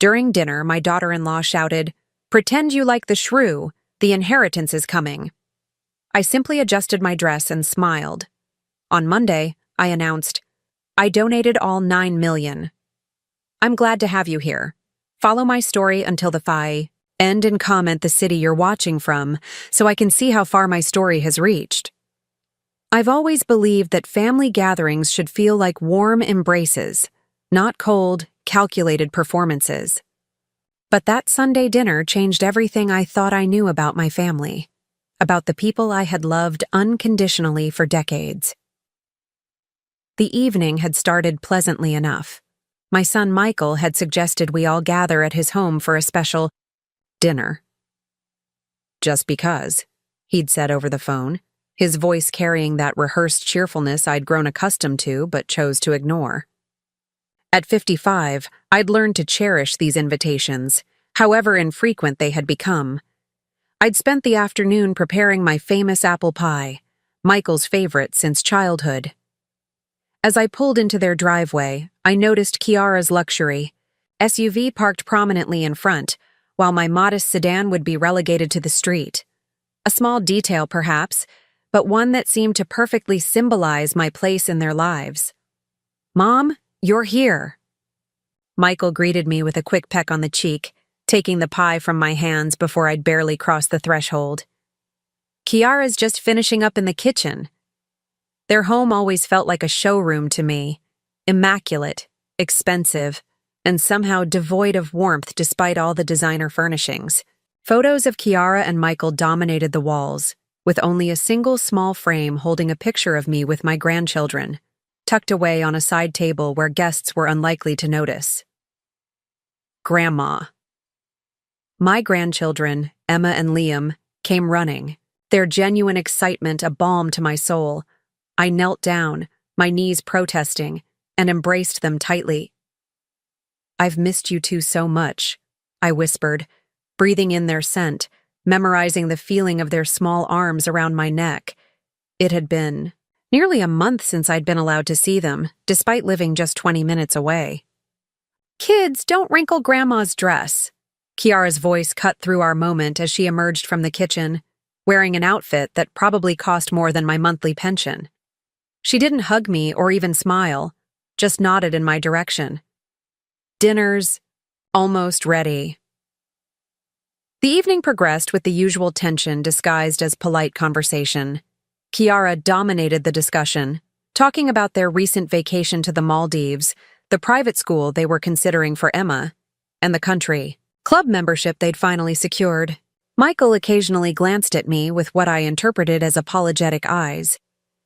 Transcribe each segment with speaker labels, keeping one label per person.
Speaker 1: During dinner, my daughter-in-law shouted, "Pretend you like the shrew, the inheritance is coming." I simply adjusted my dress and smiled. On Monday, I announced, "I donated all 9 million. I'm glad to have you here. Follow my story until the end and comment the city you're watching from so I can see how far my story has reached." I've always believed that family gatherings should feel like warm embraces, not cold, calculated performances. But that Sunday dinner changed everything I thought I knew about my family, about the people I had loved unconditionally for decades. The evening had started pleasantly enough. My son Michael had suggested we all gather at his home for a special dinner. "Just because," he'd said over the phone, his voice carrying that rehearsed cheerfulness I'd grown accustomed to but chose to ignore. At 55, I'd learned to cherish these invitations, however infrequent they had become. I'd spent the afternoon preparing my famous apple pie, Michael's favorite since childhood. As I pulled into their driveway, I noticed Kiara's luxury SUV parked prominently in front, while my modest sedan would be relegated to the street. A small detail, perhaps, but one that seemed to perfectly symbolize my place in their lives. "Mom, you're here." Michael greeted me with a quick peck on the cheek, taking the pie from my hands before I'd barely crossed the threshold. "Kiara's just finishing up in the kitchen." Their home always felt like a showroom to me, immaculate, expensive, and somehow devoid of warmth despite all the designer furnishings. Photos of Kiara and Michael dominated the walls, with only a single small frame holding a picture of me with my grandchildren, tucked away on a side table where guests were unlikely to notice. Grandma. My grandchildren, Emma and Liam, came running, their genuine excitement a balm to my soul. I knelt down, my knees protesting, and embraced them tightly. "I've missed you two so much," I whispered, breathing in their scent, memorizing the feeling of their small arms around my neck. It had been nearly a month since I'd been allowed to see them, despite living just 20 minutes away. "Kids, don't wrinkle Grandma's dress." Kiara's voice cut through our moment as she emerged from the kitchen, wearing an outfit that probably cost more than my monthly pension. She didn't hug me or even smile, just nodded in my direction. "Dinner's almost ready." The evening progressed with the usual tension disguised as polite conversation. Kiara dominated the discussion, talking about their recent vacation to the Maldives, the private school they were considering for Emma, and the country club membership they'd finally secured. Michael occasionally glanced at me with what I interpreted as apologetic eyes,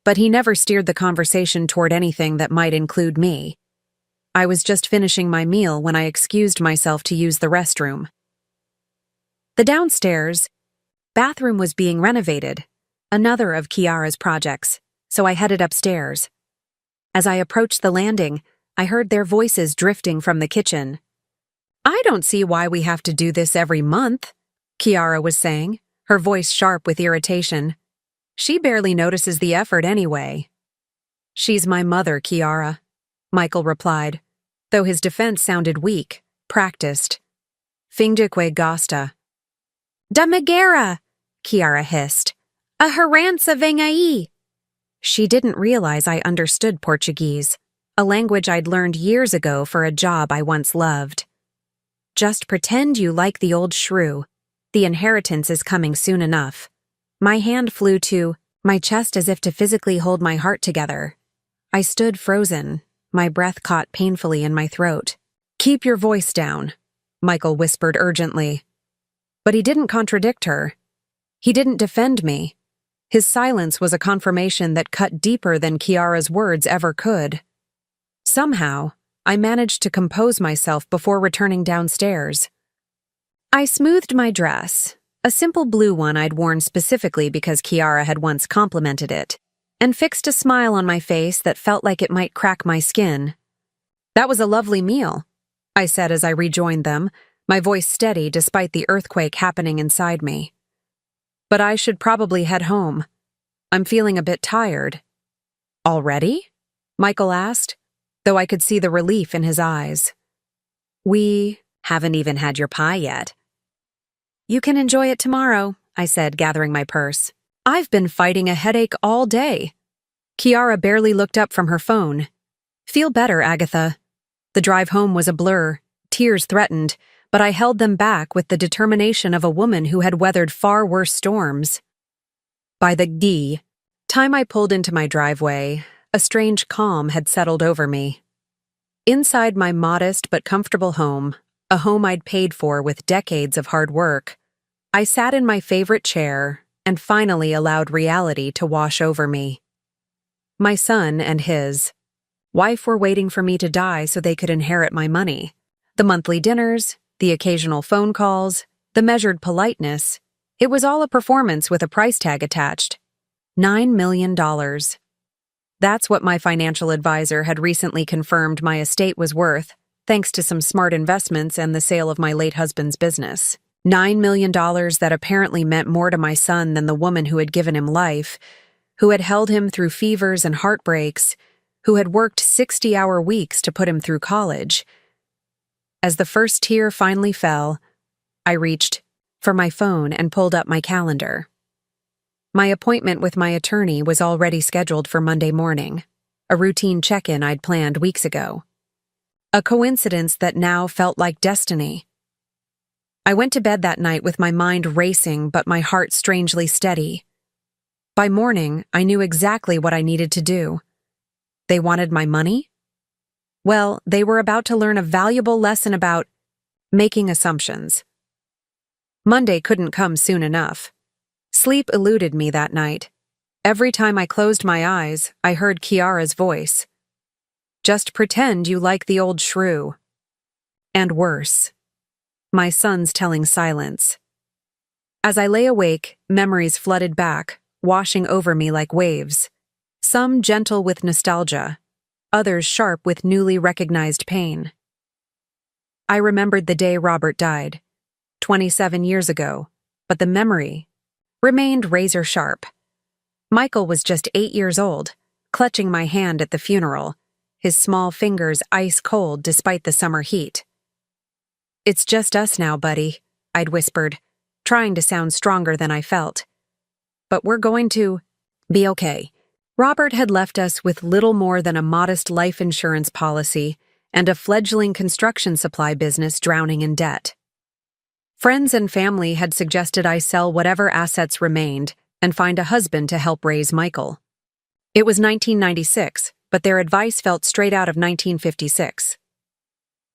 Speaker 1: but he never steered the conversation toward anything that might include me. I was just finishing my meal when I excused myself to use the restroom. The downstairs bathroom was being renovated, another of Kiara's projects, so I headed upstairs. As I approached the landing, I heard their voices drifting from the kitchen. "I don't see why we have to do this every month," Kiara was saying, her voice sharp with irritation. "She barely notices the effort anyway." "She's my mother, Kiara," Michael replied, though his defense sounded weak, practiced. "Finge que gosta." "Da Megara," Kiara hissed. "A herança vem aí." She didn't realize I understood Portuguese, a language I'd learned years ago for a job I once loved. "Just pretend you like the old shrew. The inheritance is coming soon enough." My hand flew to my chest as if to physically hold my heart together. I stood frozen, my breath caught painfully in my throat. "Keep your voice down," Michael whispered urgently. But he didn't contradict her. He didn't defend me. His silence was a confirmation that cut deeper than Kiara's words ever could. Somehow, I managed to compose myself before returning downstairs. I smoothed my dress, a simple blue one I'd worn specifically because Kiara had once complimented it, and fixed a smile on my face that felt like it might crack my skin. "That was a lovely meal," I said as I rejoined them, my voice steady despite the earthquake happening inside me. "But I should probably head home. I'm feeling a bit tired." "Already?" Michael asked, though I could see the relief in his eyes. We Haven't even had your pie yet. You can enjoy it tomorrow, I said, gathering my purse. I've been fighting a headache all day. Kiara barely looked up from her phone. Feel better, Agatha. The drive home was a blur. Tears threatened, but I held them back with the determination of a woman who had weathered far worse storms. By the time I pulled into my driveway, a strange calm had settled over me. Inside my modest but comfortable home, a home I'd paid for with decades of hard work, I sat in my favorite chair and finally allowed reality to wash over me. My son and his wife were waiting for me to die so they could inherit my money. The monthly dinners, the occasional phone calls, the measured politeness, it was all a performance with a price tag attached. $9 million. That's what my financial advisor had recently confirmed my estate was worth, thanks to some smart investments and the sale of my late husband's business. $9 million that apparently meant more to my son than the woman who had given him life, who had held him through fevers and heartbreaks, who had worked 60-hour weeks to put him through college. As the first tear finally fell, I reached for my phone and pulled up my calendar. My appointment with my attorney was already scheduled for Monday morning, a routine check-in I'd planned weeks ago. A coincidence that now felt like destiny. I went to bed that night with my mind racing but my heart strangely steady. By morning, I knew exactly what I needed to do. They wanted my money? Well, they were about to learn a valuable lesson about making assumptions. Monday couldn't come soon enough. Sleep eluded me that night. Every time I closed my eyes, I heard Kiara's voice. Just pretend you like the old SHREW. And worse. My son's telling silence. As I lay awake, memories flooded back, washing over me like waves. Some gentle with nostalgia, others sharp with newly recognized pain. I remembered the day Robert died, 27 years ago, but the memory remained razor sharp. Michael was just 8 years old, clutching my hand at the funeral, his small fingers ice cold despite the summer heat. It's just us now, buddy, I'd whispered, trying to sound stronger than I felt. But we're going to be okay. Robert had left us with little more than a modest life insurance policy and a fledgling construction supply business drowning in debt. Friends and family had suggested I sell whatever assets remained and find a husband to help raise Michael. It was 1996, but their advice felt straight out of 1956.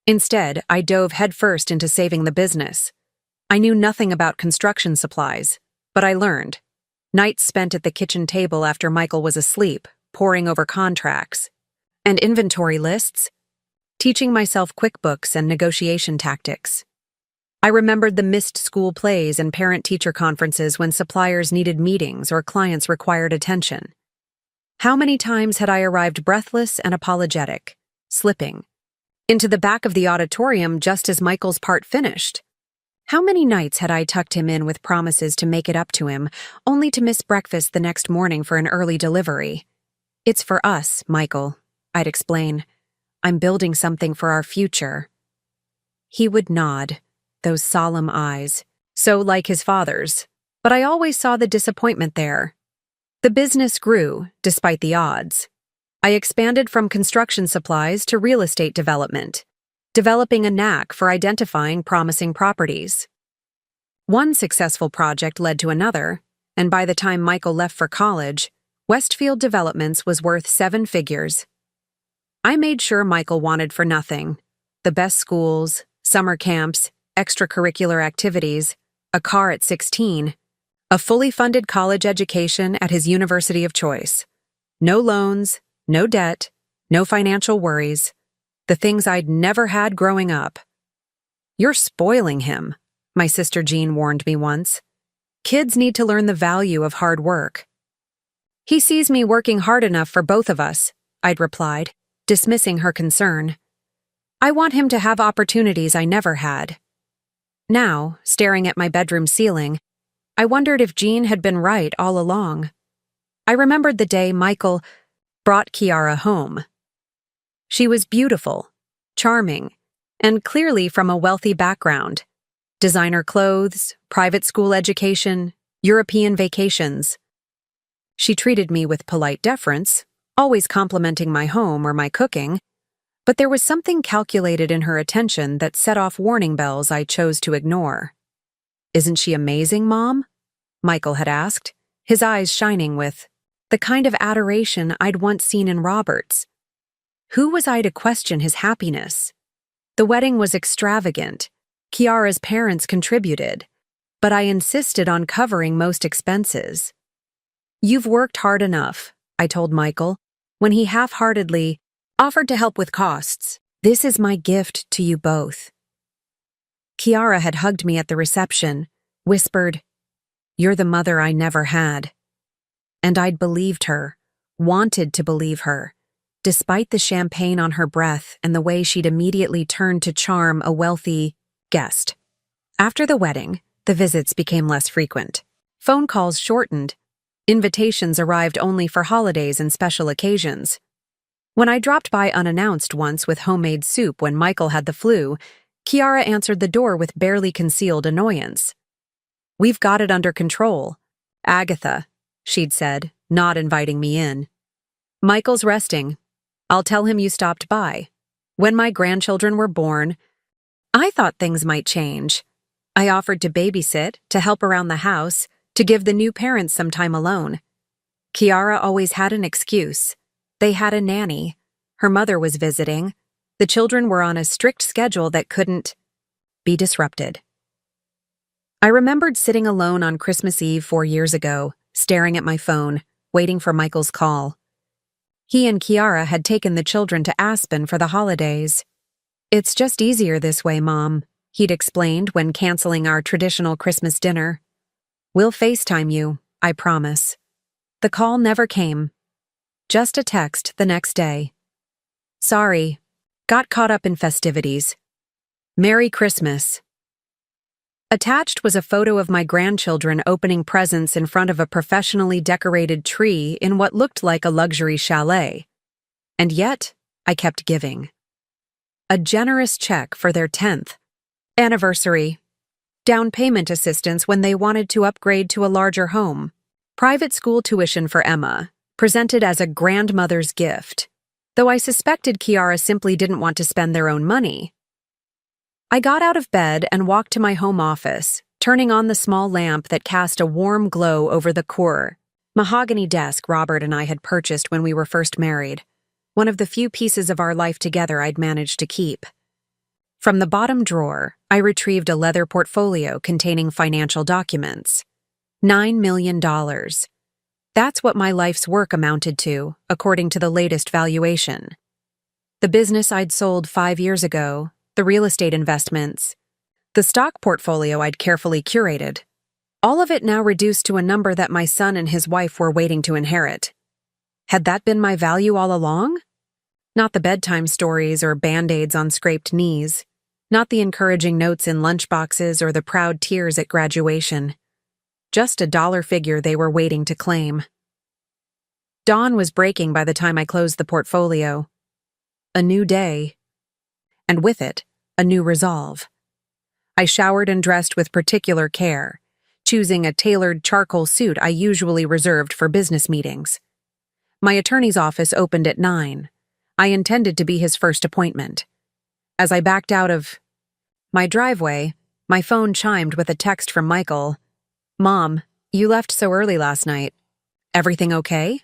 Speaker 1: Instead, I dove headfirst into saving the business. I knew nothing about construction supplies, but I learned. Nights spent at the kitchen table after Michael was asleep, poring over contracts and inventory lists, teaching myself QuickBooks and negotiation tactics. I remembered the missed school plays and parent-teacher conferences when suppliers needed meetings or clients required attention. How many times had I arrived breathless and apologetic, slipping into the back of the auditorium just as Michael's part finished? How many nights had I tucked him in with promises to make it up to him, only to miss breakfast the next morning for an early delivery? It's for us, Michael, I'd explain. I'm building something for our future. He would nod, those solemn eyes, so like his father's, but I always saw the disappointment there. The business grew, despite the odds. I expanded from construction supplies to real estate development, developing a knack for identifying promising properties. One successful project led to another, and by the time Michael left for college, Westfield Developments was worth 7 figures. I made sure Michael wanted for nothing: the best schools, summer camps, extracurricular activities, a car at 16, a fully funded college education at his university of choice. No loans, no debt, no financial worries. The things I'd never had growing up. You're spoiling him, my sister Jean warned me once. Kids need to learn the value of hard work. He sees me working hard enough for both of us, I'd replied, dismissing her concern. I want him to have opportunities I never had. Now, staring at my bedroom ceiling, I wondered if Jean had been right all along. I remembered the day Michael brought Kiara home. She was beautiful, charming, and clearly from a wealthy background. Designer clothes, private school education, European vacations. She treated me with polite deference, always complimenting my home or my cooking, but there was something calculated in her attention that set off warning bells I chose to ignore. "Isn't she amazing, Mom?" Michael had asked, his eyes shining with the kind of adoration I'd once seen in Robert's. Who was I to question his happiness? The wedding was extravagant. Kiara's parents contributed, but I insisted on covering most expenses. "You've worked hard enough," I told Michael, when he half-heartedly offered to help with costs. "This is my gift to you both." Kiara had hugged me at the reception, whispered, "You're the mother I never had." And I'd believed her, wanted to believe her, despite the champagne on her breath and the way she'd immediately turned to charm a wealthy guest. After the wedding, the visits became less frequent. Phone calls shortened. Invitations arrived only for holidays and special occasions. When I dropped by unannounced once with homemade soup when Michael had the flu, Kiara answered the door with barely concealed annoyance. "We've got it under control, Agatha," she'd said, not inviting me in. "Michael's resting. I'll tell him you stopped by. When my grandchildren were born, I thought things might change. I offered to babysit, to help around the house, to give the new parents some time alone. Kiara always had an excuse. They had a nanny. Her mother was visiting. The children were on a strict schedule that couldn't be disrupted." I remembered sitting alone on Christmas Eve 4 years ago, staring at my phone, waiting for Michael's call. He and Kiara had taken the children to Aspen for the holidays. "It's just easier this way, Mom," he'd explained when canceling our traditional Christmas dinner. "We'll FaceTime you, I promise." The call never came. Just a text the next day. "Sorry, got caught up in festivities. Merry Christmas." Attached was a photo of my grandchildren opening presents in front of a professionally decorated tree in what looked like a luxury chalet. And yet, I kept giving. A generous check for their 10th anniversary. Down payment assistance when they wanted to upgrade to a larger home. Private school tuition for Emma, presented as a grandmother's gift, though I suspected Kiara simply didn't want to spend their own money. I got out of bed and walked to my home office, turning on the small lamp that cast a warm glow over the mahogany desk Robert and I had purchased when we were first married, one of the few pieces of our life together I'd managed to keep. From the bottom drawer, I retrieved a leather portfolio containing financial documents. $9 million. That's what my life's work amounted to, according to the latest valuation. The business I'd sold 5 years ago, the real estate investments, the stock portfolio I'd carefully curated, all of it now reduced to a number that my son and his wife were waiting to inherit. Had that been my value all along? Not the bedtime stories or band-aids on scraped knees, not the encouraging notes in lunchboxes or the proud tears at graduation. Just a dollar figure they were waiting to claim. Dawn was breaking by the time I closed the portfolio. A new day. And with it, a new resolve. I showered and dressed with particular care, choosing a tailored charcoal suit I usually reserved for business meetings. My attorney's office opened at 9. I intended to be his first appointment. As I backed out of my driveway, my phone chimed with a text from Michael. "Mom, you left so early last night. Everything okay?"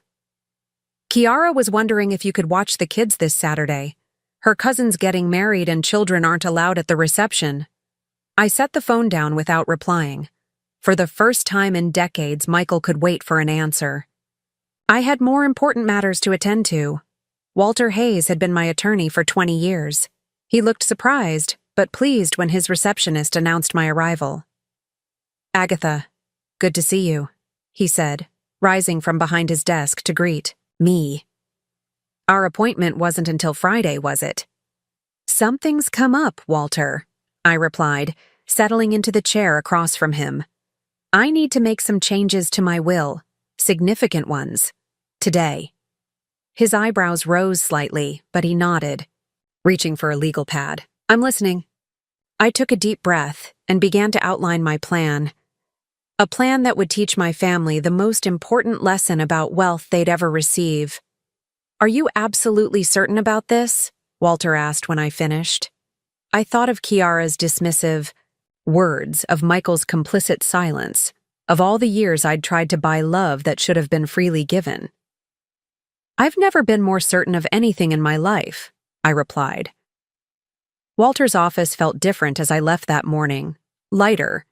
Speaker 1: Kiara was wondering if you could watch the kids this Saturday. Her cousin's getting married and children aren't allowed at the reception. I set the phone down without replying. For the first time in decades, Michael could wait for an answer. I had more important matters to attend to. Walter Hayes had been my attorney for 20 years. He looked surprised, but pleased when his receptionist announced my arrival. "Agatha, good to see you," he said, rising from behind his desk to greet me. "Our appointment wasn't until Friday, was it?" "Something's come up, Walter," I replied, settling into the chair across from him. "I need to make some changes to my will, significant ones, today." His eyebrows rose slightly, but he nodded. Reaching for a legal pad, I'm listening. I took a deep breath and began to outline my plan. A plan that would teach my family the most important lesson about wealth they'd ever receive. Are you absolutely certain about this? Walter asked when I finished. I thought of Kiara's dismissive words, of Michael's complicit silence, of all the years I'd tried to buy love that should have been freely given. I've never been more certain of anything in my life, I replied. Walter's office felt different as I left that morning, lighter.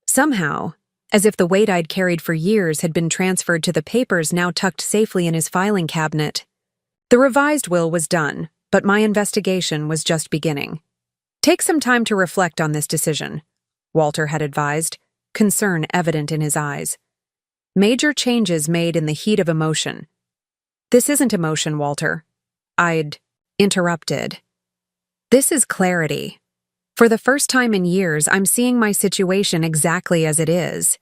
Speaker 1: Somehow, as if the weight I'd carried for years had been transferred to the papers now tucked safely in his filing cabinet. The revised will was done, but my investigation was just beginning. Take some time to reflect on this decision, Walter had advised, concern evident in his eyes. Major changes made in the heat of emotion. This isn't emotion, Walter. I'd interrupted. This is clarity. For the first time in years, I'm seeing my situation exactly as it is.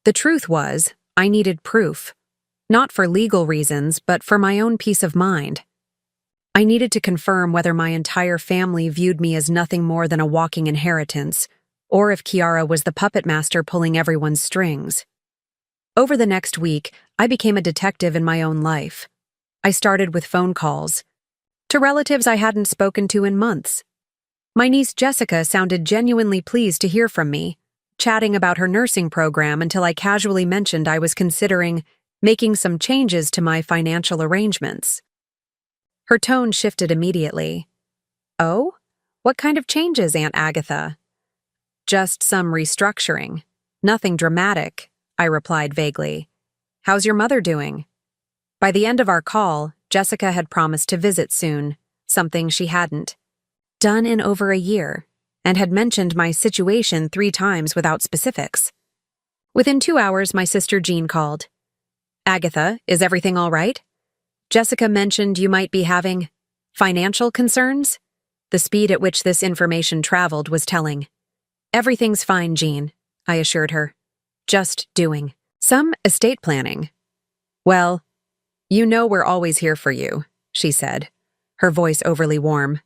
Speaker 1: The truth was, I needed proof. Not for legal reasons, but for my own peace of mind. I needed to confirm whether my entire family viewed me as nothing more than a walking inheritance, or if Kiara was the puppet master pulling everyone's strings. Over the next week, I became a detective in my own life. I started with phone calls to relatives I hadn't spoken to in months. My niece Jessica sounded genuinely pleased to hear from me, chatting about her nursing program until I casually mentioned I was considering making some changes to my financial arrangements. Her tone shifted immediately. Oh? What kind of changes, Aunt Agatha? Just some restructuring. Nothing dramatic, I replied vaguely. How's your mother doing? By the end of our call, Jessica had promised to visit soon, something she hadn't done in over a year, and had mentioned my situation 3 times without specifics. Within 2 hours, my sister Jean called. Agatha, is everything all right? Jessica mentioned you might be having financial concerns. The speed at which this information traveled was telling. Everything's fine, Jean, I assured her. Just doing some estate planning. Well, you know we're always here for you, she said, her voice overly warm.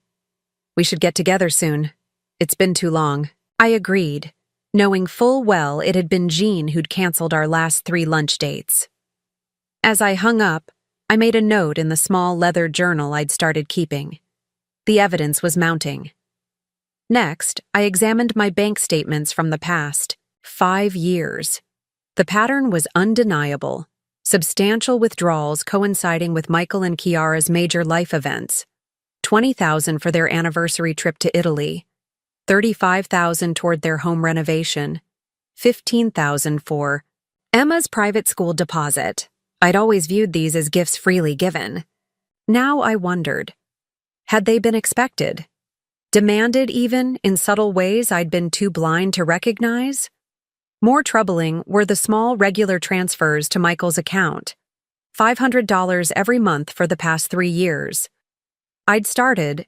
Speaker 1: We should get together soon. It's been too long. I agreed, knowing full well it had been Jean who'd canceled our last 3 lunch dates. As I hung up, I made a note in the small leather journal I'd started keeping. The evidence was mounting. Next, I examined my bank statements from the past 5 years. The pattern was undeniable. Substantial withdrawals coinciding with Michael and Kiara's major life events. $20,000 for their anniversary trip to Italy. $35,000 toward their home renovation. $15,000 for Emma's private school deposit. I'd always viewed these as gifts freely given. Now I wondered, had they been expected? Demanded even in subtle ways I'd been too blind to recognize? More troubling were the small regular transfers to Michael's account, $500 every month for the past 3 years. I'd started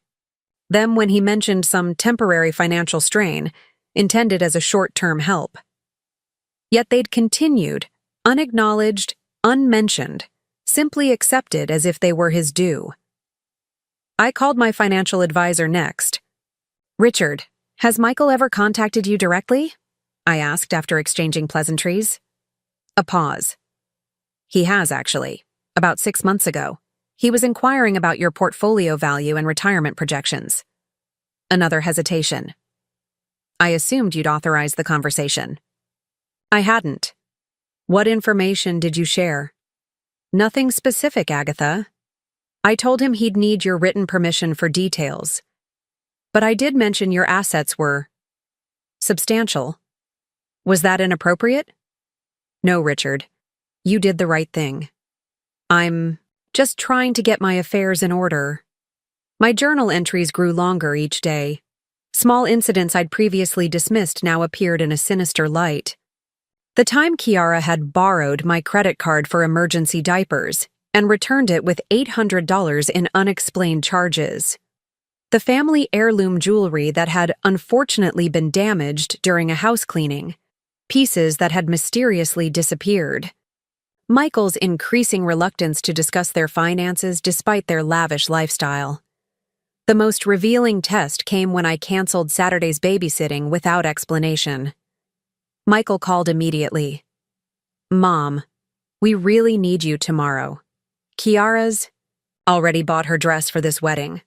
Speaker 1: them when he mentioned some temporary financial strain, intended as a short-term help. Yet they'd continued, unacknowledged, unmentioned, simply accepted as if they were his due. I called my financial advisor next. Richard, has Michael ever contacted you directly? I asked after exchanging pleasantries. A pause. He has, actually. About 6 months ago. He was inquiring about your portfolio value and retirement projections. Another hesitation. I assumed you'd authorize the conversation. I hadn't. What information did you share? Nothing specific, Agatha. I told him he'd need your written permission for details. But I did mention your assets were substantial. Was that inappropriate? No, Richard. You did the right thing. I'm just trying to get my affairs in order. My journal entries grew longer each day. Small incidents I'd previously dismissed now appeared in a sinister light. The time Kiara had borrowed my credit card for emergency diapers and returned it with $800 in unexplained charges. The family heirloom jewelry that had unfortunately been damaged during a house cleaning. Pieces that had mysteriously disappeared. Michael's increasing reluctance to discuss their finances despite their lavish lifestyle. The most revealing test came when I canceled Saturday's babysitting without explanation. Michael called immediately. "Mom, we really need you tomorrow. Kiara's already bought her dress for this wedding."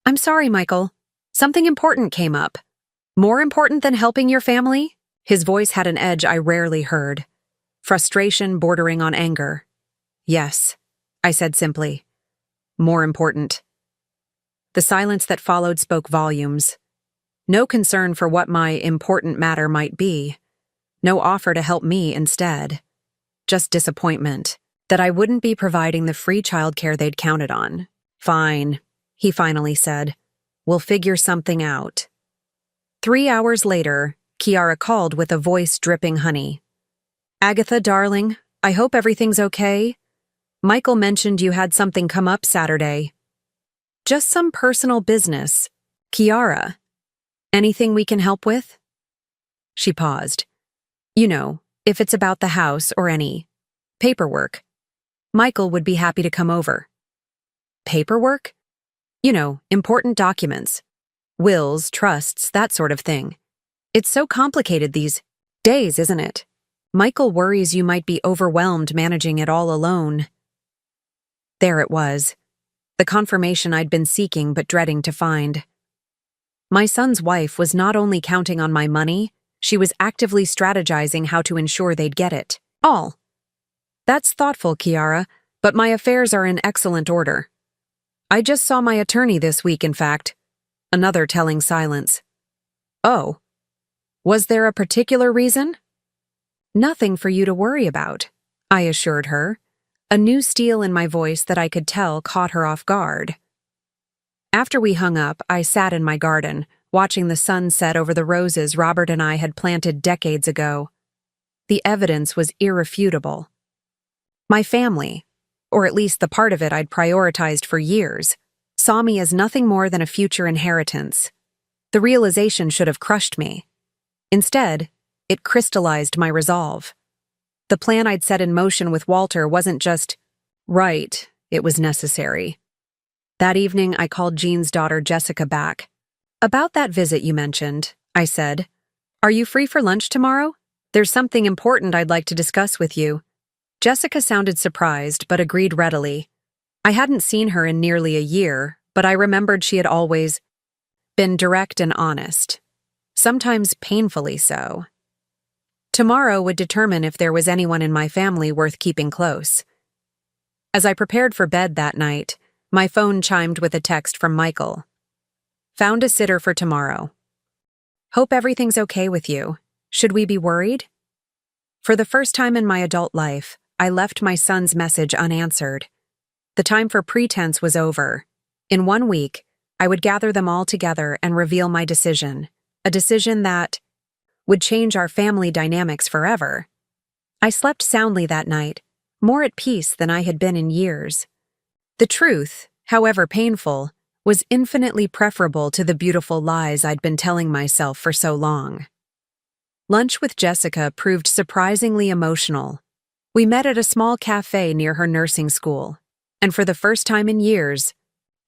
Speaker 1: "I'm sorry, Michael. Something important came up." "More important than helping your family?" His voice had an edge I rarely heard. Frustration bordering on anger. "Yes," I said simply. "More important." The silence that followed spoke volumes. No concern for what my important matter might be. No offer to help me instead. Just disappointment that I wouldn't be providing the free childcare they'd counted on. "Fine," he finally said. "We'll figure something out." 3 hours later, Kiara called with a voice dripping honey. "Agatha, darling, I hope everything's okay. Michael mentioned you had something come up Saturday." "Just some personal business. Kiara, anything we can help with?" She paused. "You know, if it's about the house or any paperwork, Michael would be happy to come over." "Paperwork?" "You know, important documents. Wills, trusts, that sort of thing. It's so complicated these days, isn't it? Michael worries you might be overwhelmed managing it all alone." There it was. The confirmation I'd been seeking but dreading to find. My son's wife was not only counting on my money, she was actively strategizing how to ensure they'd get it all. "That's thoughtful, Kiara, but my affairs are in excellent order. I just saw my attorney this week, in fact." Another telling silence. "Oh. Was there a particular reason?" "Nothing for you to worry about," I assured her. A new steel in my voice that I could tell caught her off guard. After we hung up, I sat in my garden, watching the sun set over the roses Robert and I had planted decades ago. The evidence was irrefutable. My family, or at least the part of it I'd prioritized for years, saw me as nothing more than a future inheritance. The realization should have crushed me. Instead, it crystallized my resolve. The plan I'd set in motion with Walter wasn't just right, it was necessary. That evening, I called Jean's daughter Jessica back. "About that visit you mentioned," I said. "Are you free for lunch tomorrow? There's something important I'd like to discuss with you." Jessica sounded surprised, but agreed readily. I hadn't seen her in nearly a year, but I remembered she had always been direct and honest. Sometimes painfully so. Tomorrow would determine if there was anyone in my family worth keeping close. As I prepared for bed that night, my phone chimed with a text from Michael. "Found a sitter for tomorrow. Hope everything's okay with you. Should we be worried?" For the first time in my adult life, I left my son's message unanswered. The time for pretense was over. In 1 week, I would gather them all together and reveal my decision, a decision that would change our family dynamics forever. I slept soundly that night, more at peace than I had been in years. The truth, however painful, was infinitely preferable to the beautiful lies I'd been telling myself for so long. Lunch with Jessica proved surprisingly emotional. We met at a small cafe near her nursing school, and for the first time in years,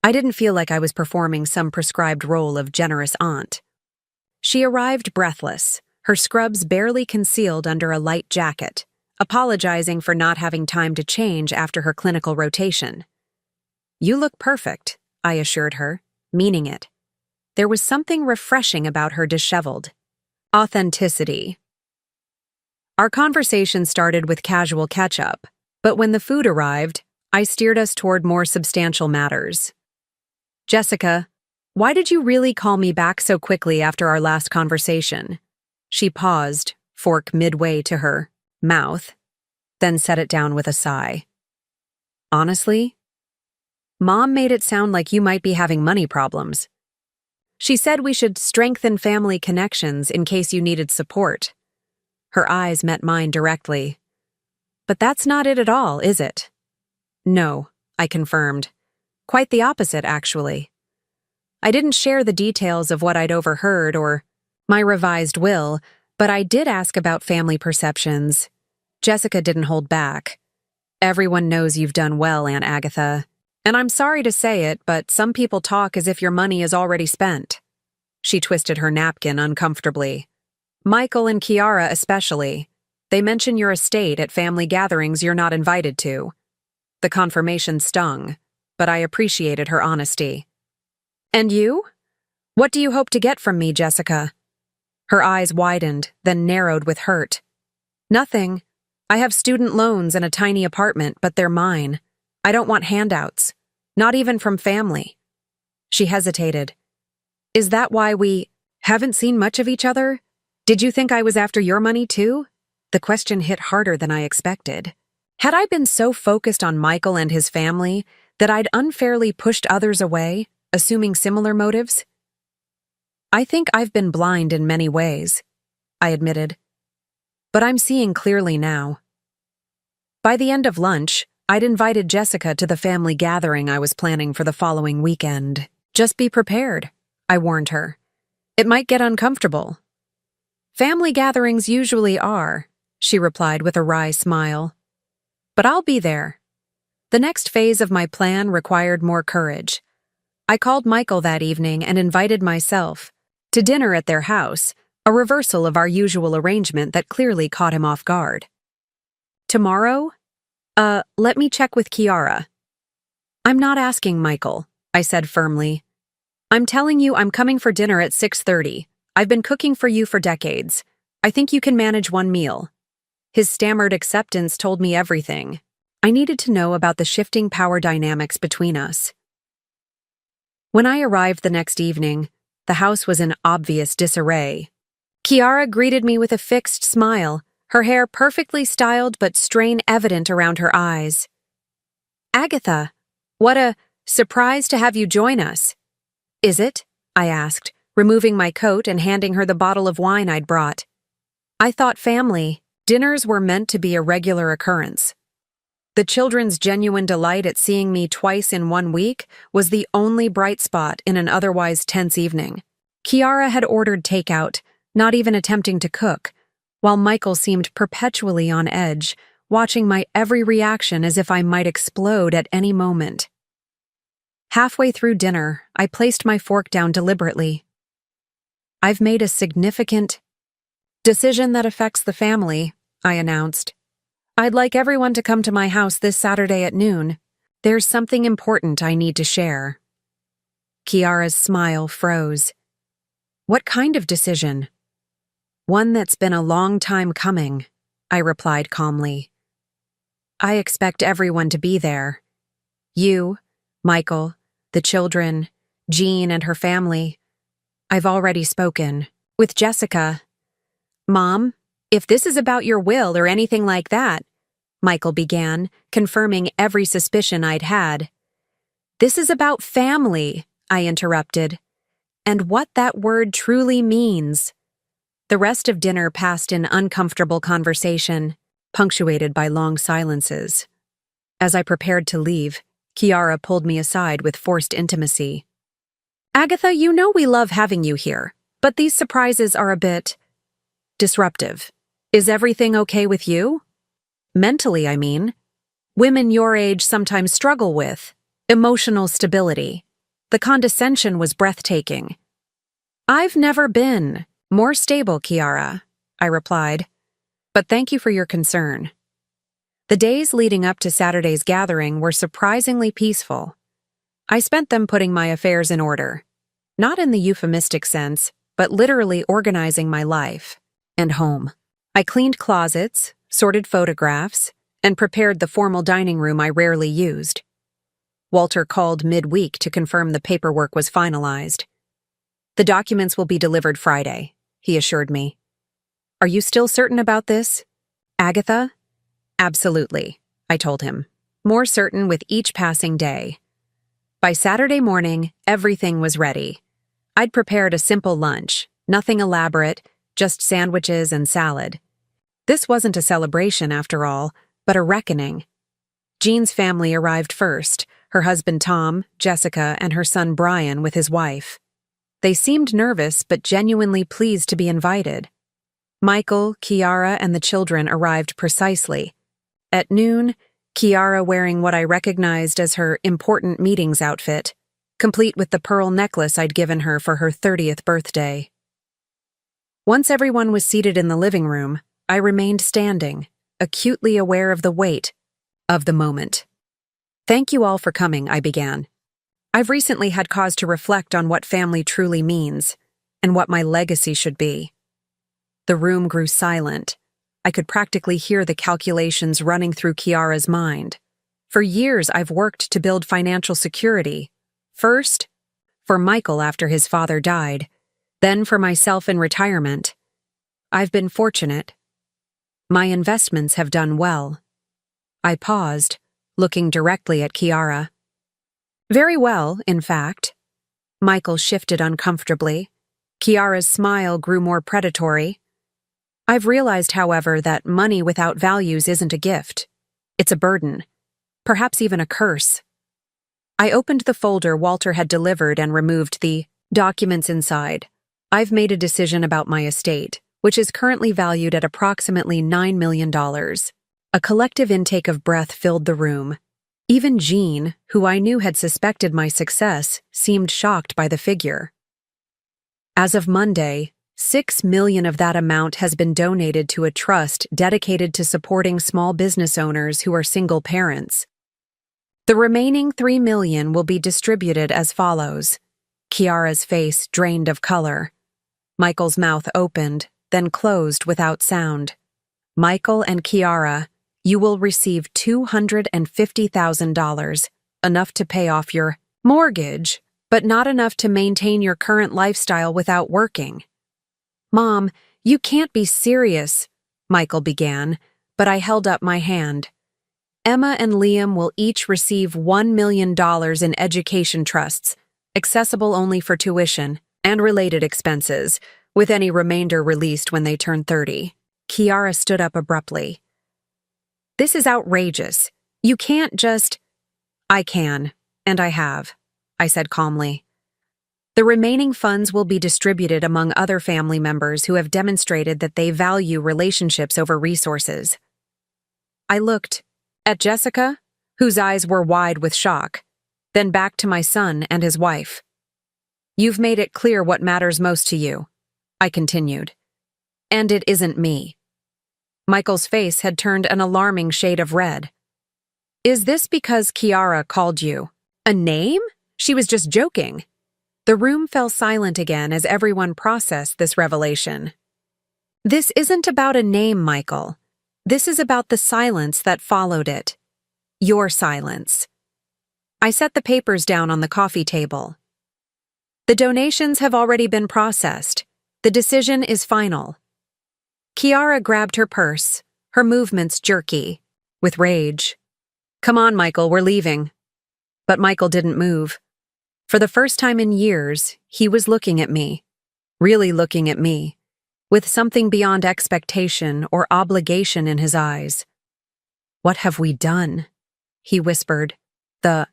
Speaker 1: I didn't feel like I was performing some prescribed role of generous aunt. She arrived breathless, her scrubs barely concealed under a light jacket, apologizing for not having time to change after her clinical rotation. "You look perfect," I assured her, meaning it. There was something refreshing about her disheveled authenticity. Our conversation started with casual catch-up, but when the food arrived, I steered us toward more substantial matters. "Jessica, why did you really call me back so quickly after our last conversation?" She paused, fork midway to her mouth, then set it down with a sigh. "Honestly, Mom made it sound like you might be having money problems. She said we should strengthen family connections in case you needed support." Her eyes met mine directly. "But that's not it at all, is it?" "No," I confirmed. "Quite the opposite, actually." I didn't share the details of what I'd overheard or my revised will, but I did ask about family perceptions. Jessica didn't hold back. "Everyone knows you've done well, Aunt Agatha. And I'm sorry to say it, but some people talk as if your money is already spent. She twisted her napkin uncomfortably. Michael and Kiara especially. They mention your estate at family gatherings you're not invited to. The confirmation stung, but I appreciated her honesty. And you? What do you hope to get from me, Jessica? Her eyes widened, then narrowed with hurt. Nothing. I have student loans and a tiny apartment, but they're mine. I don't want handouts. Not even from family. She hesitated. Is that why we haven't seen much of each other? Did you think I was after your money too? The question hit harder than I expected. Had I been so focused on Michael and his family that I'd unfairly pushed others away, assuming similar motives? I think I've been blind in many ways, I admitted. But I'm seeing clearly now. By the end of lunch, I'd invited Jessica to the family gathering I was planning for the following weekend. Just be prepared, I warned her. It might get uncomfortable. Family gatherings usually are, she replied with a wry smile. But I'll be there. The next phase of my plan required more courage. I called Michael that evening and invited myself to dinner at their house, a reversal of our usual arrangement that clearly caught him off guard. Tomorrow? Let me check with Kiara. I'm not asking Michael, I said firmly. I'm telling you I'm coming for dinner at 6:30. I've been cooking for you for decades. I think you can manage one meal. His stammered acceptance told me everything. I needed to know about the shifting power dynamics between us. When I arrived the next evening, the house was in obvious disarray. Kiara greeted me with a fixed smile, her hair perfectly styled but strain evident around her eyes. Agatha, what a surprise to have you join us. Is it? I asked, removing my coat and handing her the bottle of wine I'd brought. I thought family dinners were meant to be a regular occurrence. The children's genuine delight at seeing me twice in 1 week was the only bright spot in an otherwise tense evening. Kiara had ordered takeout, not even attempting to cook, while Michael seemed perpetually on edge, watching my every reaction as if I might explode at any moment. Halfway through dinner, I placed my fork down deliberately. I've made a significant decision that affects the family, I announced. I'd like everyone to come to my house this Saturday at noon. There's something important I need to share. Kiara's smile froze. What kind of decision? One that's been a long time coming, I replied calmly. I expect everyone to be there. You, Michael, the children, Jean and her family. I've already spoken with Jessica. Mom, if this is about your will or anything like that, Michael began, confirming every suspicion I'd had. This is about family, I interrupted, and what that word truly means. The rest of dinner passed in uncomfortable conversation, punctuated by long silences. As I prepared to leave, Kiara pulled me aside with forced intimacy. Agatha, you know we love having you here, but these surprises are a bit disruptive. Is everything okay with you? Mentally, I mean. Women your age sometimes struggle with emotional stability. The condescension was breathtaking. I've never been more stable, Kiara, I replied. But thank you for your concern. The days leading up to Saturday's gathering were surprisingly peaceful. I spent them putting my affairs in order. Not in the euphemistic sense, but literally organizing my life and home. I cleaned closets, sorted photographs, and prepared the formal dining room I rarely used. Walter called mid-week to confirm the paperwork was finalized. The documents will be delivered Friday, he assured me. Are you still certain about this, Agatha? Absolutely, I told him, more certain with each passing day. By Saturday morning, everything was ready. I'd prepared a simple lunch, nothing elaborate, just sandwiches and salad. This wasn't a celebration, after all, but a reckoning. Jean's family arrived first, her husband Tom, Jessica, and her son Brian with his wife. They seemed nervous but genuinely pleased to be invited. Michael, Kiara, and the children arrived precisely. At noon, Kiara wearing what I recognized as her important meetings outfit, complete with the pearl necklace I'd given her for her 30th birthday. Once everyone was seated in the living room, I remained standing, acutely aware of the weight of the moment. "Thank you all for coming," I began. "I've recently had cause to reflect on what family truly means and what my legacy should be." The room grew silent. I could practically hear the calculations running through Kiara's mind. For years, I've worked to build financial security. First, for Michael after his father died, then for myself in retirement. I've been fortunate. My investments have done well. I paused, looking directly at Kiara. "Very well, in fact." Michael shifted uncomfortably. Kiara's smile grew more predatory. "I've realized, however, that money without values isn't a gift. It's a burden, perhaps even a curse." I opened the folder Walter had delivered and removed the documents inside. "I've made a decision about my estate, which is currently valued at approximately $9 million. A collective intake of breath filled the room. Even Jean, who I knew had suspected my success, seemed shocked by the figure. As of Monday, $6 million of that amount has been donated to a trust dedicated to supporting small business owners who are single parents. The remaining $3 million will be distributed as follows." Kiara's face drained of color. Michael's mouth opened, then closed without sound. "Michael and Kiara, you will receive $250,000, enough to pay off your mortgage, but not enough to maintain your current lifestyle without working." "Mom, you can't be serious," Michael began, but I held up my hand. "Emma and Liam will each receive $1 million in education trusts, accessible only for tuition and related expenses, with any remainder released when they turn 30. Kiara stood up abruptly. "This is outrageous. You can't just—" "I can, and I have," I said calmly. "The remaining funds will be distributed among other family members who have demonstrated that they value relationships over resources." I looked at Jessica, whose eyes were wide with shock, then back to my son and his wife. "You've made it clear what matters most to you," I continued. "And it isn't me." Michael's face had turned an alarming shade of red. "Is this because Kiara called you a name? She was just joking." The room fell silent again as everyone processed this revelation. "This isn't about a name, Michael. This is about the silence that followed it. Your silence." I set the papers down on the coffee table. "The donations have already been processed. The decision is final." Kiara grabbed her purse, her movements jerky, with rage. "Come on, Michael, we're leaving." But Michael didn't move. For the first time in years, he was looking at me, really looking at me, with something beyond expectation or obligation in his eyes. "What have we done?" he whispered. The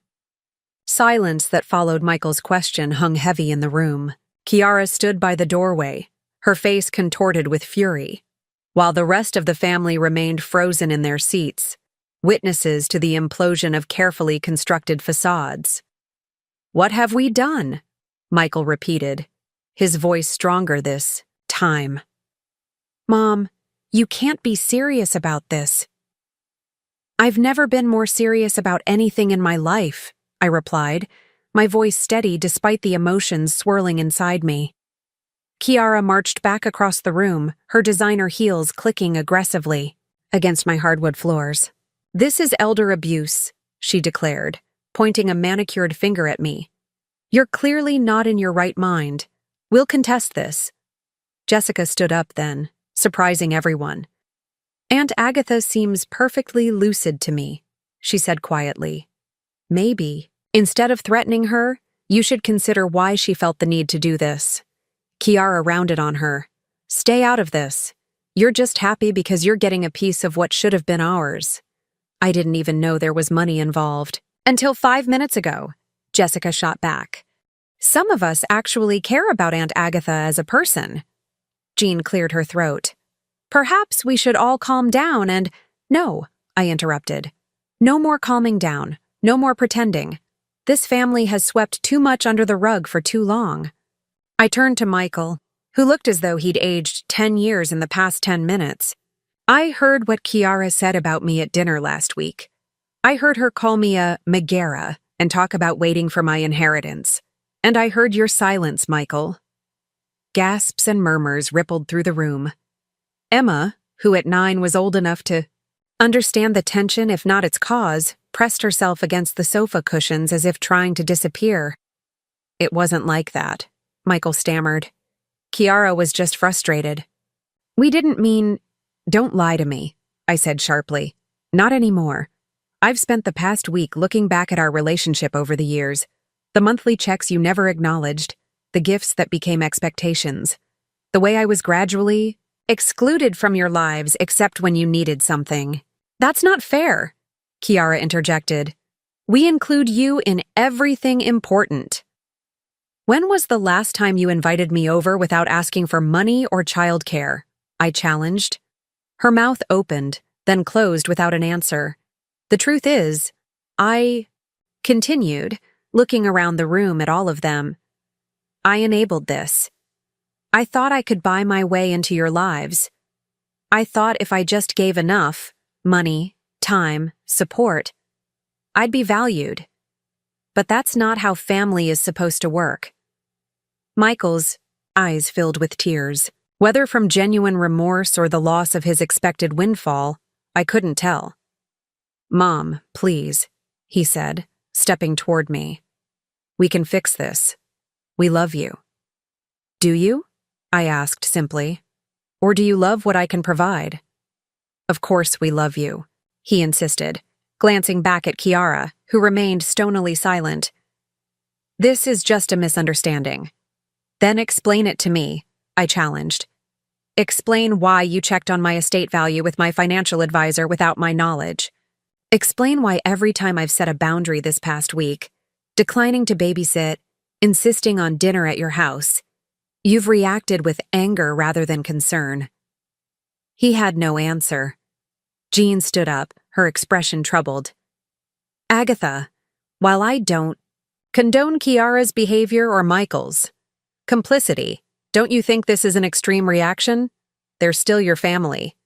Speaker 1: silence that followed Michael's question hung heavy in the room. Kiara stood by the doorway, her face contorted with fury, while the rest of the family remained frozen in their seats, witnesses to the implosion of carefully constructed facades. "What have we done?" Michael repeated, his voice stronger this time. "Mom, you can't be serious about this." "I've never been more serious about anything in my life," I replied, my voice steady despite the emotions swirling inside me. Kiara marched back across the room, her designer heels clicking aggressively against my hardwood floors. "This is elder abuse," she declared, pointing a manicured finger at me. "You're clearly not in your right mind. We'll contest this." Jessica stood up then, surprising everyone. "Aunt Agatha seems perfectly lucid to me," she said quietly. "Maybe, instead of threatening her, you should consider why she felt the need to do this." Kiara rounded on her. "Stay out of this. You're just happy because you're getting a piece of what should have been ours." "I didn't even know there was money involved. Until 5 minutes ago," Jessica shot back. "Some of us actually care about Aunt Agatha as a person." Jean cleared her throat. "Perhaps we should all calm down and—" "No," I interrupted. No more calming down. No more pretending. This family has swept too much under the rug for too long. I turned to Michael, who looked as though he'd aged 10 years in the past 10 minutes. I heard what Kiara said about me at dinner last week. I heard her call me a Megara and talk about waiting for my inheritance. And I heard your silence, Michael. Gasps and murmurs rippled through the room. Emma, who at 9 was old enough to understand the tension, if not its cause, pressed herself against the sofa cushions as if trying to disappear. It wasn't like that, Michael stammered. Kiara was just frustrated. We didn't mean... Don't lie to me, I said sharply. Not anymore. I've spent the past week looking back at our relationship over the years. The monthly checks you never acknowledged, the gifts that became expectations. The way I was gradually excluded from your lives except when you needed something. That's not fair, Kiara interjected. We include you in everything important. When was the last time you invited me over without asking for money or childcare? I challenged. Her mouth opened, then closed without an answer. The truth is, I continued, looking around the room at all of them. I enabled this. I thought I could buy my way into your lives. I thought if I just gave enough, money, time, support, I'd be valued. But that's not how family is supposed to work. Michael's eyes filled with tears. Whether from genuine remorse or the loss of his expected windfall, I couldn't tell. Mom, please, he said, stepping toward me. We can fix this. We love you. Do you? I asked simply. Or do you love what I can provide? Of course we love you, he insisted, glancing back at Kiara, who remained stonily silent. This is just a misunderstanding. Then explain it to me, I challenged. Explain why you checked on my estate value with my financial advisor without my knowledge. Explain why every time I've set a boundary this past week, declining to babysit, insisting on dinner at your house, you've reacted with anger rather than concern. He had no answer. Jean stood up, her expression troubled. Agatha, while I don't condone Kiara's behavior or Michael's complicity, don't you think this is an extreme reaction? They're still your family.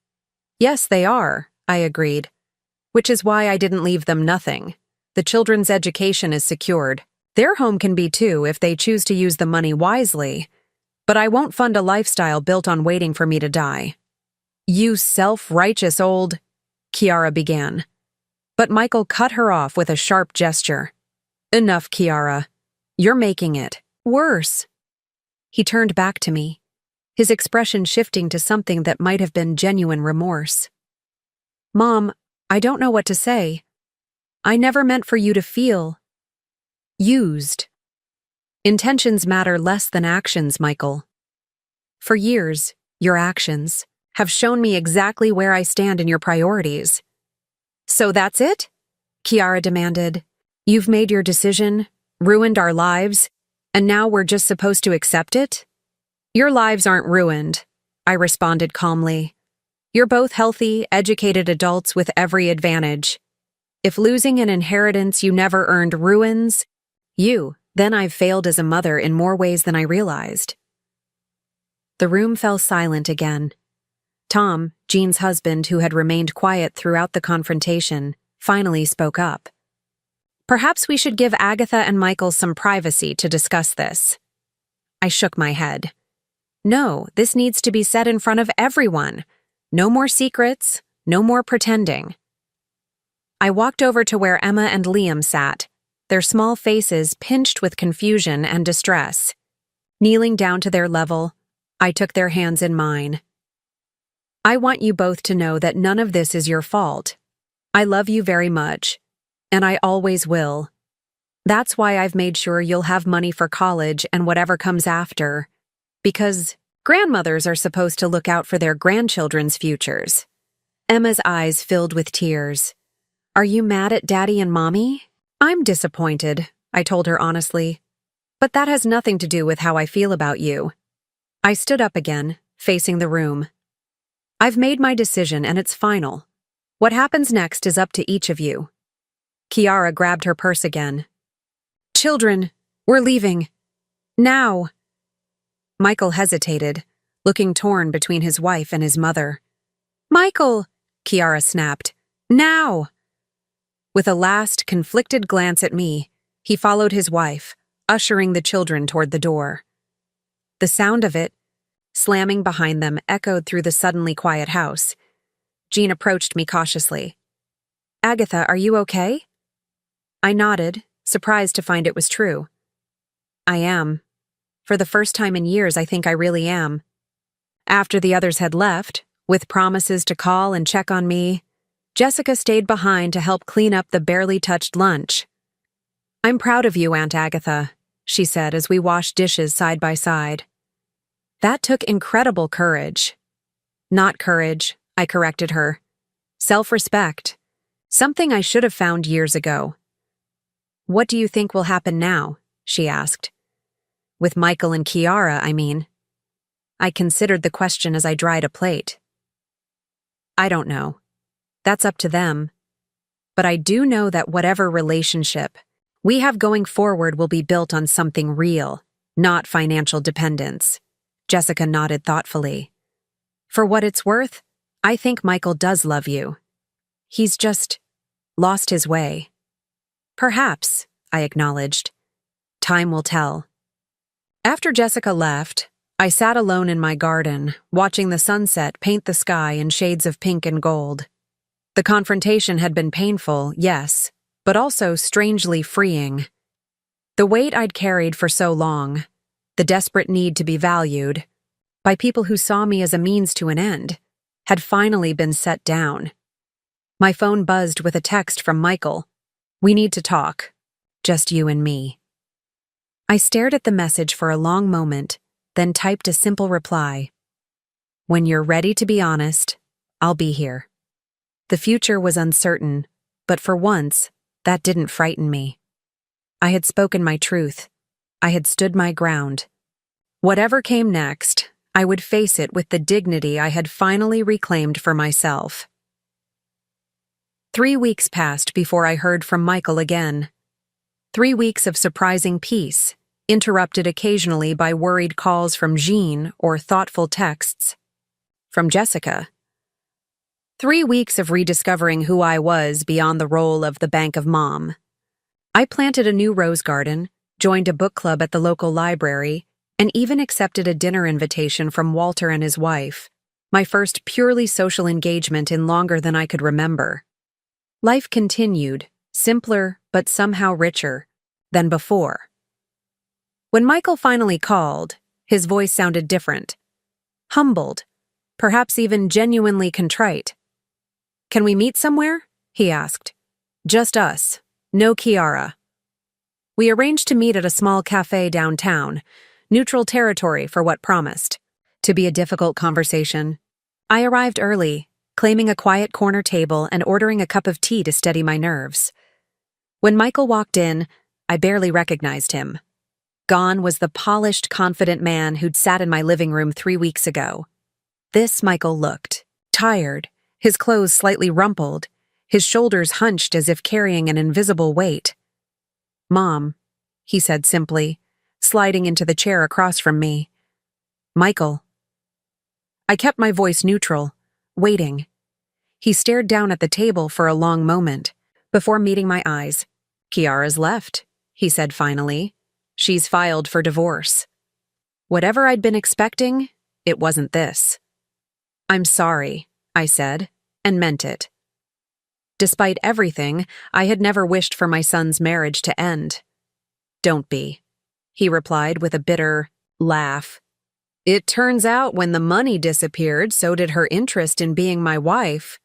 Speaker 1: Yes, they are, I agreed. Which is why I didn't leave them nothing. The children's education is secured. Their home can be too if they choose to use the money wisely. But I won't fund a lifestyle built on waiting for me to die. You self-righteous old... Kiara began. But Michael cut her off with a sharp gesture. Enough, Kiara. You're making it worse. He turned back to me, his expression shifting to something that might have been genuine remorse. Mom, I don't know what to say. I never meant for you to feel used. Intentions matter less than actions, Michael. For years, your actions have shown me exactly where I stand in your priorities. So that's it? Kiara demanded. You've made your decision, ruined our lives, and now we're just supposed to accept it? Your lives aren't ruined, I responded calmly. You're both healthy, educated adults with every advantage. If losing an inheritance you never earned ruins you, then I've failed as a mother in more ways than I realized. The room fell silent again. Tom, Jean's husband, who had remained quiet throughout the confrontation, finally spoke up. Perhaps we should give Agatha and Michael some privacy to discuss this. I shook my head. No, this needs to be said in front of everyone. No more secrets, no more pretending. I walked over to where Emma and Liam sat, their small faces pinched with confusion and distress. Kneeling down to their level, I took their hands in mine. I want you both to know that none of this is your fault. I love you very much, and I always will. That's why I've made sure you'll have money for college and whatever comes after, because grandmothers are supposed to look out for their grandchildren's futures. Emma's eyes filled with tears. Are you mad at Daddy and Mommy? I'm disappointed, I told her honestly. But that has nothing to do with how I feel about you. I stood up again, facing the room. I've made my decision and it's final. What happens next is up to each of you. Kiara grabbed her purse again. Children, we're leaving. Now. Michael hesitated, looking torn between his wife and his mother. Michael, Kiara snapped. Now. With a last, conflicted glance at me, he followed his wife, ushering the children toward the door. The sound of it, slamming behind them, echoed through the suddenly quiet house. Jean approached me cautiously. Agatha, are you okay? I nodded, surprised to find it was true. I am. For the first time in years, I think I really am. After the others had left, with promises to call and check on me, Jessica stayed behind to help clean up the barely touched lunch. I'm proud of you, Aunt Agatha, she said as we washed dishes side by side. That took incredible courage. Not courage, I corrected her. Self-respect. Something I should have found years ago. What do you think will happen now? She asked. With Michael and Kiara, I mean. I considered the question as I dried a plate. I don't know. That's up to them. But I do know that whatever relationship we have going forward will be built on something real, not financial dependence. Jessica nodded thoughtfully. For what it's worth, I think Michael does love you. He's just lost his way. Perhaps, I acknowledged. Time will tell. After Jessica left, I sat alone in my garden, watching the sunset paint the sky in shades of pink and gold. The confrontation had been painful, yes, but also strangely freeing. The weight I'd carried for so long, the desperate need to be valued, by people who saw me as a means to an end, had finally been set down. My phone buzzed with a text from Michael. We need to talk. Just you and me. I stared at the message for a long moment, then typed a simple reply. When you're ready to be honest, I'll be here. The future was uncertain, but for once, that didn't frighten me. I had spoken my truth. I had stood my ground. Whatever came next, I would face it with the dignity I had finally reclaimed for myself. 3 weeks passed before I heard from Michael again. 3 weeks of surprising peace, interrupted occasionally by worried calls from Jean or thoughtful texts from Jessica. 3 weeks of rediscovering who I was beyond the role of the bank of mom. I planted a new rose garden, joined a book club at the local library, and even accepted a dinner invitation from Walter and his wife, my first purely social engagement in longer than I could remember. Life continued, simpler but somehow richer than before. When Michael finally called, his voice sounded different. Humbled, perhaps even genuinely contrite. Can we meet somewhere? He asked. Just us. No Kiara. We arranged to meet at a small cafe downtown, neutral territory for what promised to be a difficult conversation. I arrived early, claiming a quiet corner table and ordering a cup of tea to steady my nerves. When Michael walked in, I barely recognized him. Gone was the polished, confident man who'd sat in my living room 3 weeks ago. This Michael looked tired, his clothes slightly rumpled, his shoulders hunched as if carrying an invisible weight. Mom, he said simply, sliding into the chair across from me. Michael. I kept my voice neutral, waiting. He stared down at the table for a long moment, before meeting my eyes. Kiara's left, he said finally. She's filed for divorce. Whatever I'd been expecting, it wasn't this. I'm sorry, I said, and meant it. Despite everything, I had never wished for my son's marriage to end. Don't be, he replied with a bitter laugh. It turns out when the money disappeared, so did her interest in being my wife.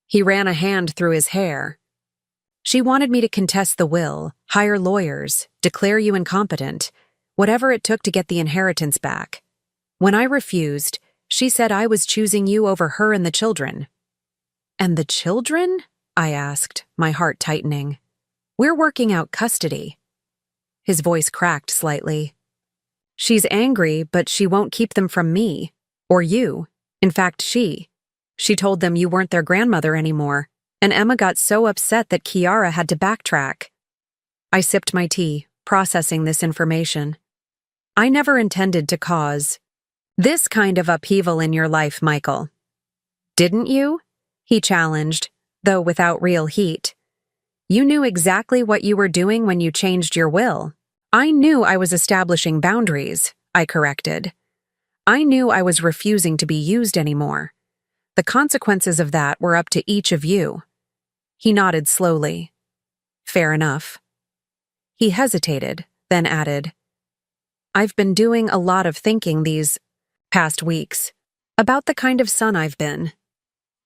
Speaker 1: He ran a hand through his hair. She wanted me to contest the will, hire lawyers, declare you incompetent, whatever it took to get the inheritance back. When I refused, she said I was choosing you over her and the children. And the children? I asked, my heart tightening. We're working out custody. His voice cracked slightly. She's angry, but she won't keep them from me, or you. In fact, she told them you weren't their grandmother anymore, and Emma got so upset that Kiara had to backtrack. I sipped my tea, processing this information. I never intended to cause this kind of upheaval in your life, Michael. Didn't you? He challenged, though without real heat. You knew exactly what you were doing when you changed your will. I knew I was establishing boundaries, I corrected. I knew I was refusing to be used anymore. The consequences of that were up to each of you. He nodded slowly. Fair enough. He hesitated, then added, I've been doing a lot of thinking these past weeks about the kind of son I've been,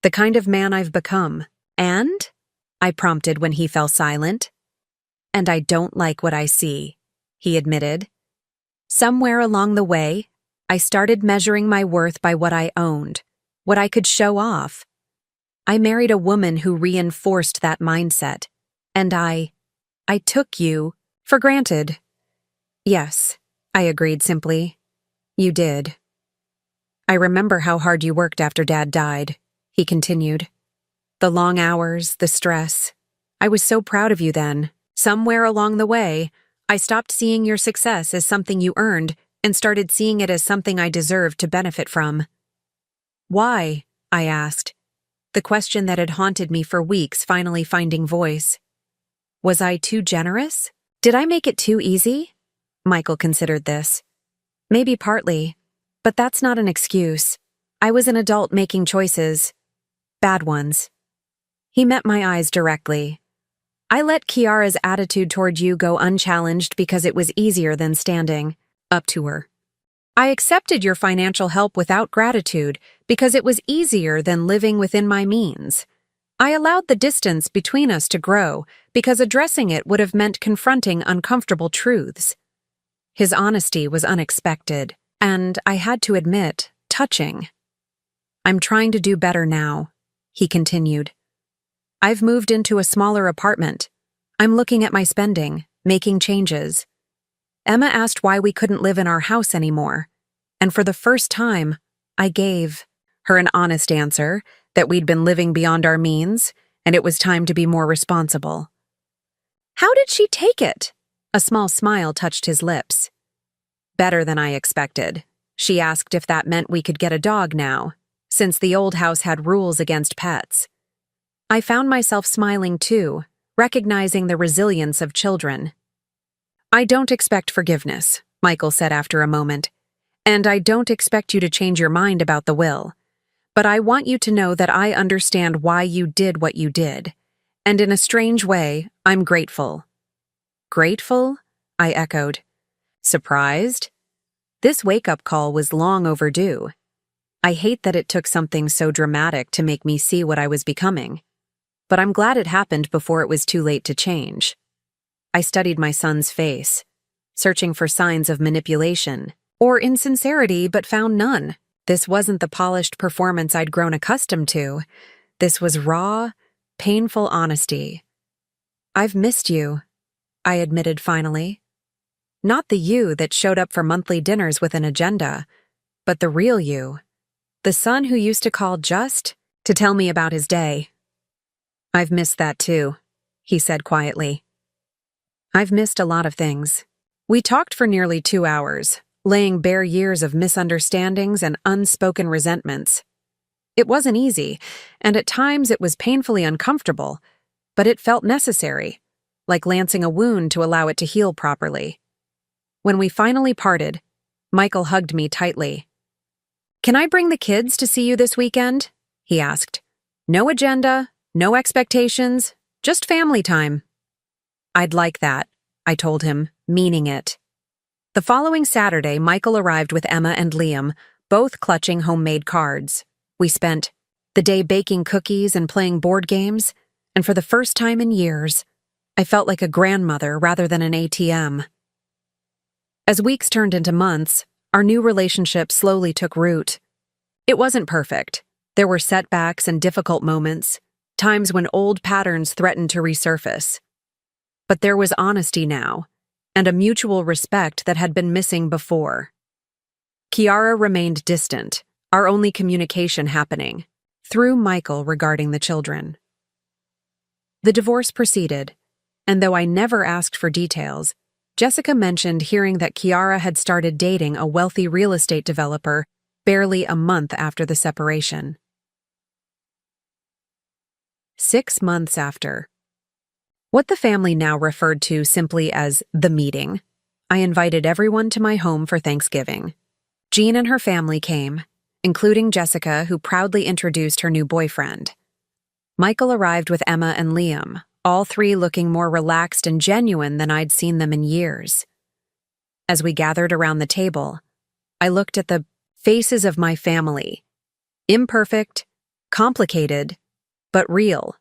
Speaker 1: the kind of man I've become. And? I prompted when he fell silent. And I don't like what I see, he admitted. Somewhere along the way, I started measuring my worth by what I owned, what I could show off. I married a woman who reinforced that mindset, and I took you for granted. Yes, I agreed simply. You did. I remember how hard you worked after Dad died, he continued. The long hours, the stress. I was so proud of you then. Somewhere along the way, I stopped seeing your success as something you earned and started seeing it as something I deserved to benefit from. Why? I asked, the question that had haunted me for weeks finally finding voice. Was I too generous? Did I make it too easy? Michael considered this. Maybe partly, but that's not an excuse. I was an adult making choices. Bad ones. He met my eyes directly. I let Kiara's attitude toward you go unchallenged because it was easier than standing up to her. I accepted your financial help without gratitude because it was easier than living within my means. I allowed the distance between us to grow because addressing it would have meant confronting uncomfortable truths. His honesty was unexpected, and I had to admit, touching. I'm trying to do better now, he continued. I've moved into a smaller apartment. I'm looking at my spending, making changes. Emma asked why we couldn't live in our house anymore, and for the first time, I gave her an honest answer that we'd been living beyond our means, and it was time to be more responsible. How did she take it? A small smile touched his lips. Better than I expected. She asked if that meant we could get a dog now, since the old house had rules against pets. I found myself smiling too, recognizing the resilience of children. I don't expect forgiveness, Michael said after a moment, and I don't expect you to change your mind about the will. But I want you to know that I understand why you did what you did, and in a strange way, I'm grateful. Grateful? I echoed. Surprised? This wake-up call was long overdue. I hate that it took something so dramatic to make me see what I was becoming. But I'm glad it happened before it was too late to change. I studied my son's face, searching for signs of manipulation or insincerity, but found none. This wasn't the polished performance I'd grown accustomed to. This was raw, painful honesty. I've missed you, I admitted finally. Not the you that showed up for monthly dinners with an agenda, but the real you. The son who used to call just to tell me about his day. I've missed that too, he said quietly. I've missed a lot of things. We talked for nearly 2 hours, laying bare years of misunderstandings and unspoken resentments. It wasn't easy, and at times it was painfully uncomfortable, but it felt necessary, like lancing a wound to allow it to heal properly. When we finally parted, Michael hugged me tightly. Can I bring the kids to see you this weekend? He asked. No agenda, no expectations, just family time. I'd like that, I told him, meaning it. The following Saturday, Michael arrived with Emma and Liam, both clutching homemade cards. We spent the day baking cookies and playing board games, and for the first time in years, I felt like a grandmother rather than an ATM. As weeks turned into months, our new relationship slowly took root. It wasn't perfect. There were setbacks and difficult moments, times when old patterns threatened to resurface. But there was honesty now, and a mutual respect that had been missing before. Kiara remained distant, our only communication happening through Michael regarding the children. The divorce proceeded, and though I never asked for details, Jessica mentioned hearing that Kiara had started dating a wealthy real estate developer barely a month after the separation. 6 months after. What the family now referred to simply as the meeting, I invited everyone to my home for Thanksgiving. Jean and her family came, including Jessica, who proudly introduced her new boyfriend. Michael arrived with Emma and Liam, all three looking more relaxed and genuine than I'd seen them in years. As we gathered around the table, I looked at the faces of my family. Imperfect, complicated, but real.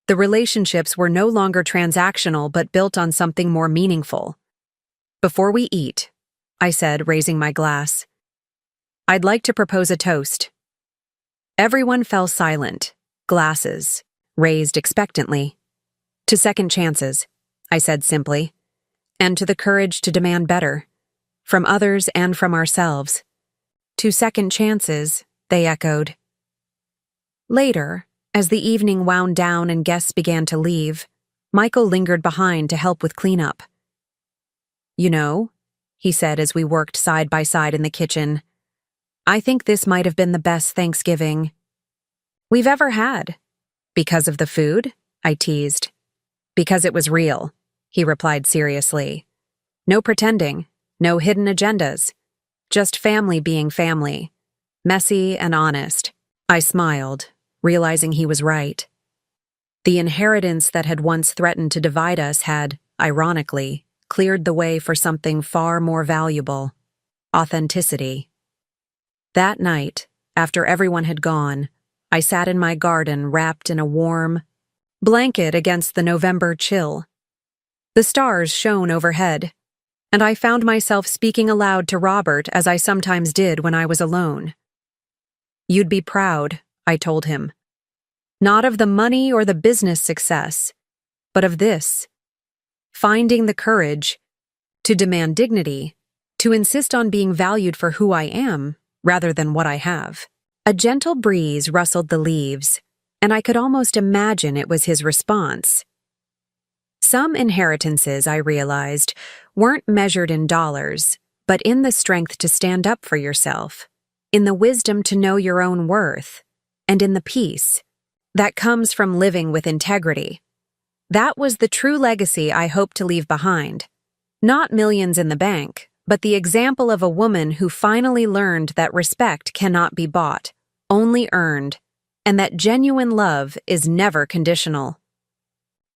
Speaker 1: The relationships were no longer transactional but built on something more meaningful. Before we eat, I said, raising my glass, I'd like to propose a toast. Everyone fell silent, glasses raised expectantly. To second chances, I said simply, and to the courage to demand better, from others and from ourselves. To second chances, they echoed. Later, as the evening wound down and guests began to leave, Michael lingered behind to help with cleanup. You know, he said as we worked side by side in the kitchen, I think this might have been the best Thanksgiving we've ever had. Because of the food? I teased. Because it was real, he replied seriously. No pretending, no hidden agendas. Just family being family. Messy and honest. I smiled, realizing he was right. The inheritance that had once threatened to divide us had, ironically, cleared the way for something far more valuable: authenticity. That night, after everyone had gone, I sat in my garden wrapped in a warm blanket against the November chill. The stars shone overhead, and I found myself speaking aloud to Robert as I sometimes did when I was alone. You'd be proud, I told him. Not of the money or the business success, but of this. Finding the courage to demand dignity, to insist on being valued for who I am rather than what I have. A gentle breeze rustled the leaves, and I could almost imagine it was his response. Some inheritances, I realized, weren't measured in dollars, but in the strength to stand up for yourself, in the wisdom to know your own worth, and in the peace that comes from living with integrity. That was the true legacy I hoped to leave behind. Not millions in the bank, but the example of a woman who finally learned that respect cannot be bought, only earned, and that genuine love is never conditional.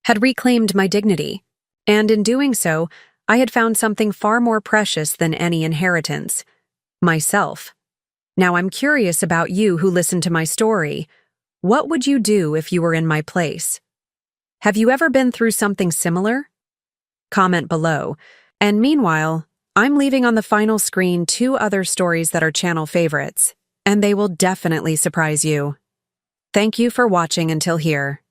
Speaker 1: Had reclaimed my dignity, and in doing so, I had found something far more precious than any inheritance: myself. Now I'm curious about you who listen to my story. What would you do if you were in my place? Have you ever been through something similar? Comment below. And meanwhile, I'm leaving on the final screen 2 other stories that are channel favorites, and they will definitely surprise you. Thank you for watching until here.